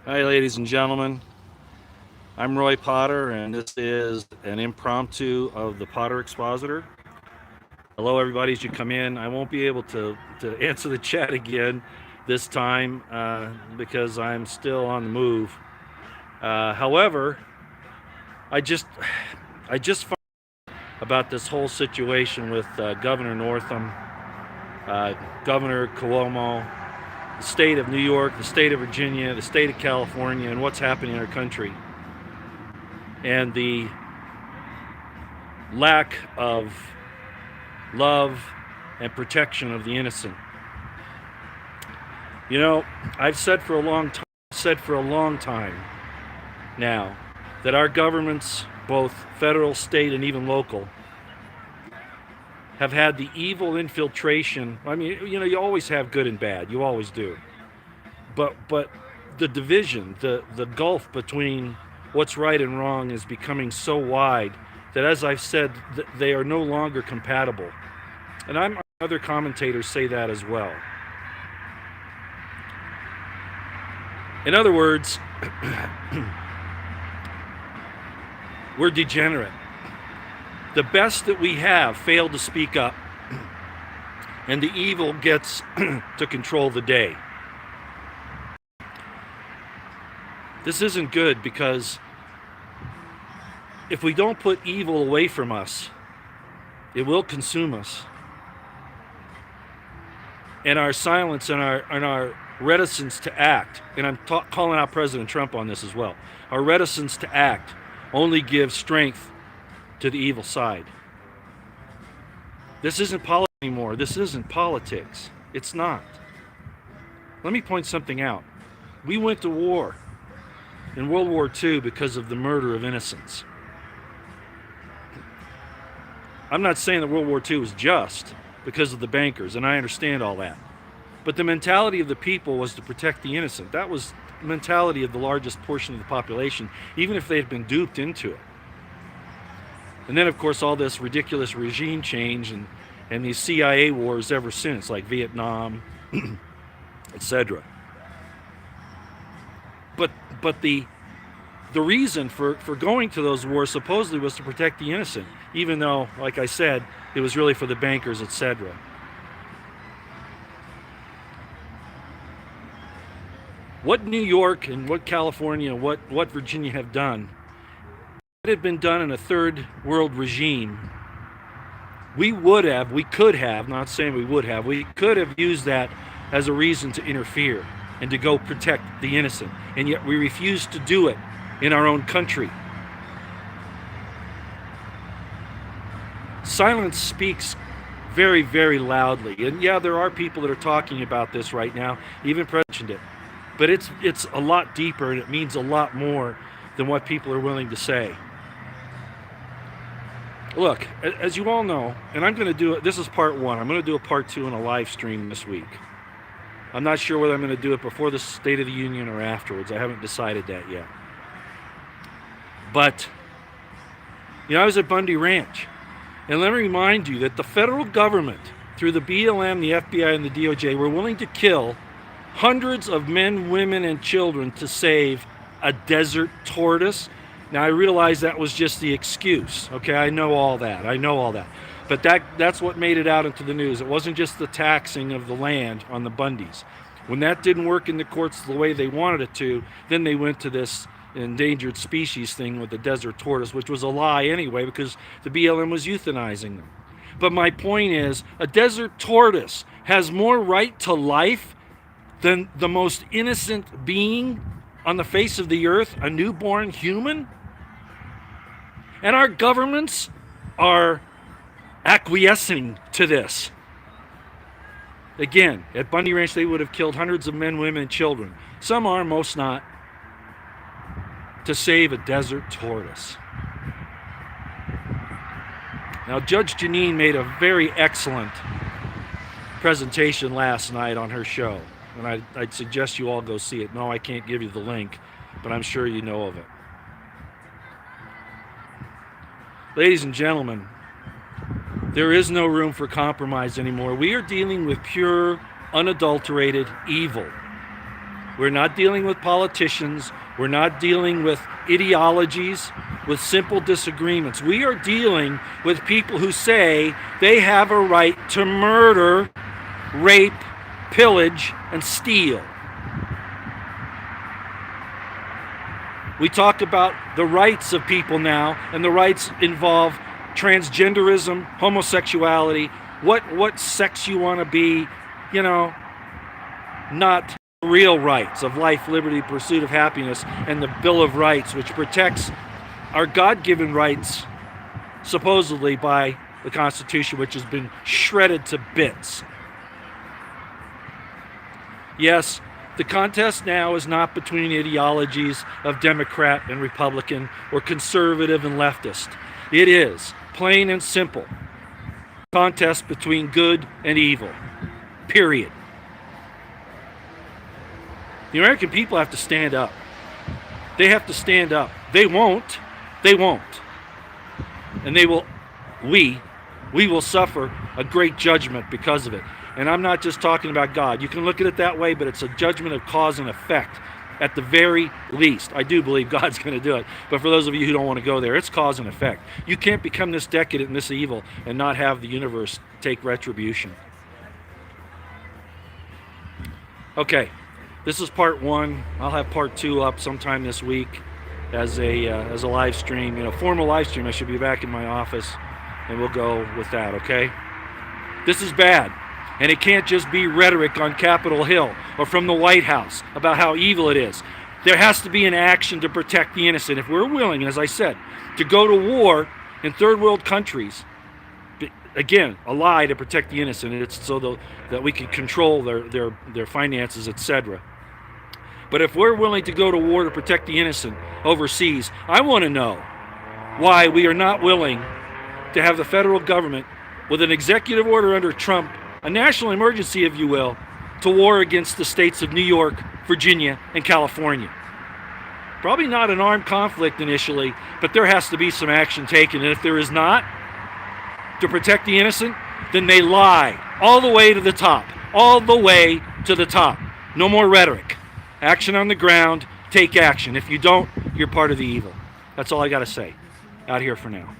Hi, ladies and gentlemen. I'm Roy Potter, and this is an impromptu of the Potter Expositor. Hello, everybody, as you come in. I won't be able to answer the chat again this time because I'm still on the move. However, I just found about this whole situation with Governor Northam, Governor Cuomo, the state of New York, the state of Virginia, the state of California, and what's happening in our country. And the lack of love and protection of the innocent. You know, I've said for a long time now that our governments, both federal, state, and even local, have had the evil infiltration. I mean, you know, you always have good and bad. You always do. But the division, the gulf between what's right and wrong is becoming so wide that, as I've said, they are no longer compatible. And other commentators say that as well. In other words, we're degenerate. The best that we have failed to speak up, and the evil gets to control the day. This isn't good, because if we don't put evil away from us, it will consume us. And our silence and our reticence to act, and I'm calling out President Trump on this as well, our reticence to act only gives strength to the evil side. This isn't politics anymore. This isn't politics. It's not. Let me point something out. We went to war in World War II because of the murder of innocents. I'm not saying that World War II was just because of the bankers, and I understand all that. But the mentality of the people was to protect the innocent. That was the mentality of the largest portion of the population, even if they had been duped into it. And then, of course, all this ridiculous regime change and these CIA wars ever since, like Vietnam, etc. But the reason for going to those wars supposedly was to protect the innocent, even though, like I said, it was really for the bankers, etc. What New York and what California and what Virginia have done, if it had been done in a third world regime, we could have, not saying we would have, we could have used that as a reason to interfere and to go protect the innocent. And yet we refuse to do it in our own country. Silence speaks very, very loudly. And yeah, there are people that are talking about this right now, even mentioned it. But it's a lot deeper, and it means a lot more than what people are willing to say. Look, as you all know, and I'm going to do it, this is part one. I'm going to do a part two in a live stream this week. I'm not sure whether I'm going to do it before the State of the Union or afterwards. I haven't decided that yet. But, you know, I was at Bundy Ranch. And let me remind you that the federal government, through the BLM, the FBI, and the DOJ, were willing to kill hundreds of men, women, and children to save a desert tortoise. Now, I realize that was just the excuse. Okay, I know all that. But that's what made it out into the news. It wasn't just the taxing of the land on the Bundys. When that didn't work in the courts the way they wanted it to, then they went to this endangered species thing with the desert tortoise, which was a lie anyway, because the BLM was euthanizing them. But my point is, a desert tortoise has more right to life than the most innocent being on the face of the earth, a newborn human. And our governments are acquiescing to this. Again, at Bundy Ranch, they would have killed hundreds of men, women, and children. Some are, most not, to save a desert tortoise. Now, Judge Janine made a very excellent presentation last night on her show, and I'd suggest you all go see it. No, I can't give you the link, but I'm sure you know of it. Ladies and gentlemen, there is no room for compromise anymore. We are dealing with pure, unadulterated evil. We're not dealing with politicians. We're not dealing with ideologies, with simple disagreements. We are dealing with people who say they have a right to murder, rape, pillage, and steal. We talk about the rights of people now, and the rights involve transgenderism, homosexuality, what sex you want to be, not real rights of life, liberty, pursuit of happiness, and the Bill of Rights, which protects our God-given rights, supposedly by the Constitution, which has been shredded to bits. Yes, the contest now is not between ideologies of Democrat and Republican or conservative and leftist. It is, plain and simple, a contest between good and evil. Period. The American people have to stand up. They have to stand up. They won't. And we will suffer a great judgment because of it. And I'm not just talking about God. You can look at it that way, but it's a judgment of cause and effect at the very least. I do believe God's going to do it. But for those of you who don't want to go there, it's cause and effect. You can't become this decadent and this evil and not have the universe take retribution. Okay, this is part 1. I'll have part 2 up sometime this week as a live stream. Formal live stream. I should be back in my office, and we'll go with that, okay? This is bad. And it can't just be rhetoric on Capitol Hill or from the White House about how evil it is. There has to be an action to protect the innocent. If we're willing, as I said, to go to war in third world countries, again, a lie to protect the innocent. It's so that we can control their finances, etc. But if we're willing to go to war to protect the innocent overseas, I want to know why we are not willing to have the federal government, with an executive order under Trump, a national emergency, if you will, to war against the states of New York, Virginia, and California. Probably not an armed conflict initially, but there has to be some action taken. And if there is not, to protect the innocent, then they lie all the way to the top. All the way to the top. No more rhetoric. Action on the ground. Take action. If you don't, you're part of the evil. That's all I got to say. Out here for now.